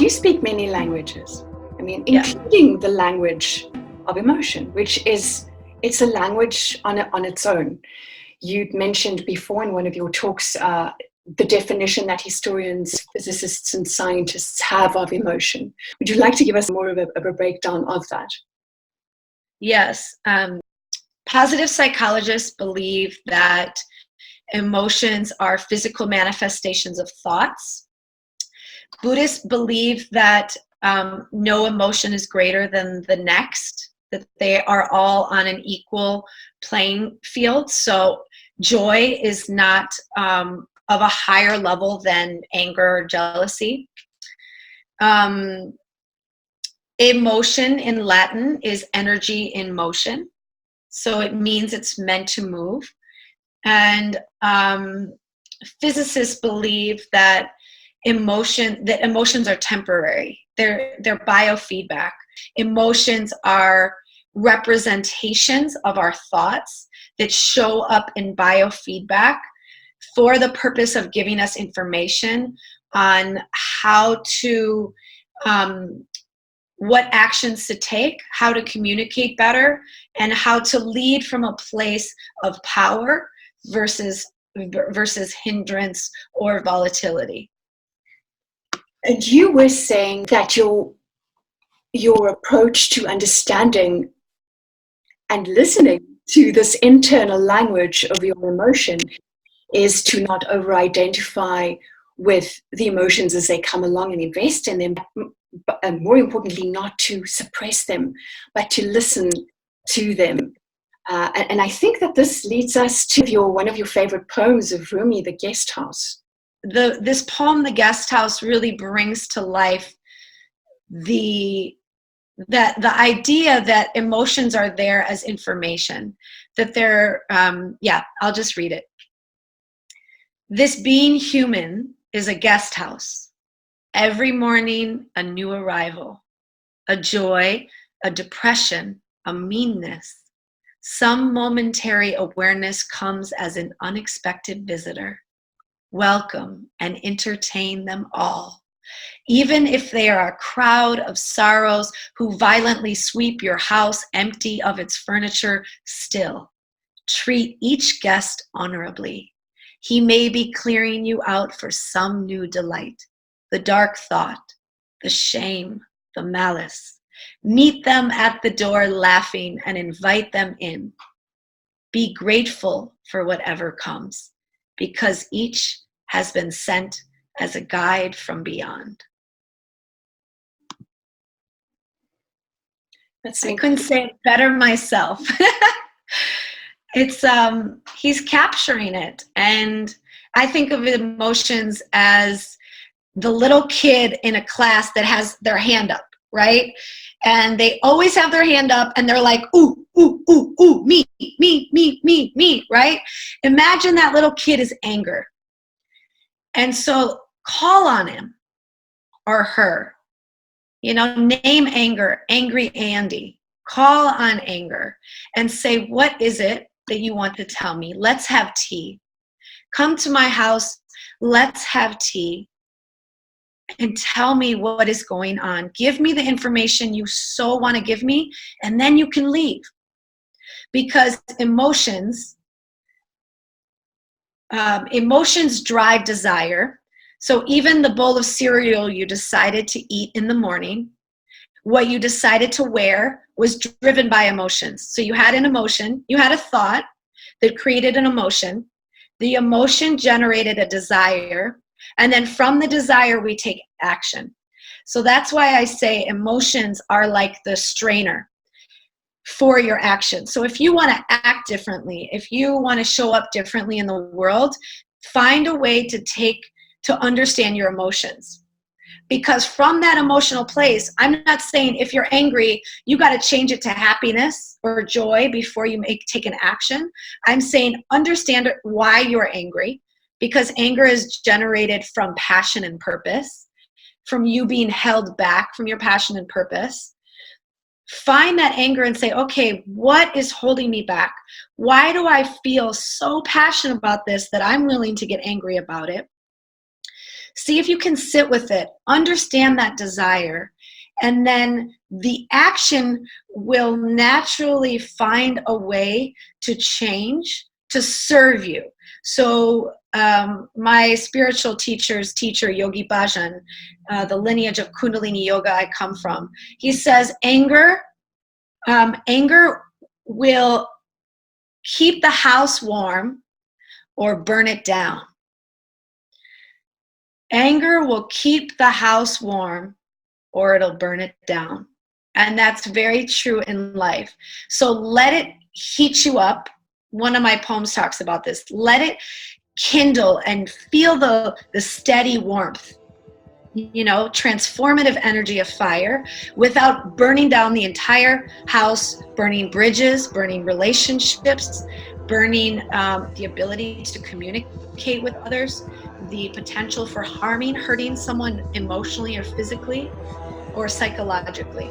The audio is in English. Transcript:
Do you speak many languages? I mean, Yeah. including the language of emotion, which is, it's a language on its own. You'd mentioned before in one of your talks the definition that historians, physicists, and scientists have of emotion. Would you like to give us more of a breakdown of that? Yes. Positive psychologists believe that emotions are physical manifestations of thoughts. Buddhists believe that no emotion is greater than the next, that they are all on an equal playing field. So joy is not of a higher level than anger or jealousy. Emotion in Latin is energy in motion. So it means it's meant to move. And physicists believe that emotions are temporary. They're biofeedback. Emotions are representations of our thoughts that show up in biofeedback for the purpose of giving us information on how to what actions to take, how to communicate better, and how to lead from a place of power versus hindrance or volatility. And you were saying that your approach to understanding and listening to this internal language of your emotion is to not over-identify with the emotions as they come along and invest in them, but more importantly, not to suppress them, but to listen to them. And I think that this leads us to one of your favorite poems of Rumi, The Guest House. This poem, The Guest House, really brings to life the idea that emotions are there as information, that they're, I'll just read it. This being human is a guest house. Every morning, a new arrival, a joy, a depression, a meanness. Some momentary awareness comes as an unexpected visitor. Welcome and entertain them all. Even if they are a crowd of sorrows who violently sweep your house empty of its furniture, still, treat each guest honorably. He may be clearing you out for some new delight. The dark thought, the shame, the malice. Meet them at the door laughing and invite them in. Be grateful for whatever comes, because each has been sent as a guide from beyond. I couldn't say it better myself. It's he's capturing it, and I think of emotions as the little kid in a class that has their hand up, right? And they always have their hand up and they're like, ooh, ooh, ooh, ooh, me, me, me, me, me, right? Imagine that little kid is anger. And so call on him or her. You know, name anger, angry Andy. Call on anger and say, what is it that you want to tell me? Let's have tea. Come to my house. Let's have tea. And tell me what is going on. Give me the information you so want to give me, and then you can leave. Because emotions drive desire. So even the bowl of cereal you decided to eat in the morning, what you decided to wear was driven by emotions. So you had an emotion, you had a thought that created an emotion. The emotion generated a desire. And then from the desire, we take action. So that's why I say emotions are like the strainer for your action. So if you want to act differently, if you want to show up differently in the world, find a way to understand your emotions. Because from that emotional place, I'm not saying if you're angry, you got to change it to happiness or joy before you take an action. I'm saying understand why you're angry. Because anger is generated from passion and purpose, from you being held back from your passion and purpose. Find that anger and say, okay, what is holding me back? Why do I feel so passionate about this that I'm willing to get angry about it? See if you can sit with it, understand that desire, and then the action will naturally find a way to change, to serve you. So my spiritual teacher's teacher, Yogi Bhajan, the lineage of Kundalini Yoga I come from, he says anger will keep the house warm or burn it down. Anger will keep the house warm or it'll burn it down. And that's very true in life. So let it heat you up. One of my poems talks about this. Let it kindle and feel the steady warmth, you know, transformative energy of fire without burning down the entire house, burning bridges, burning relationships, burning the ability to communicate with others, the potential for hurting someone emotionally or physically or psychologically.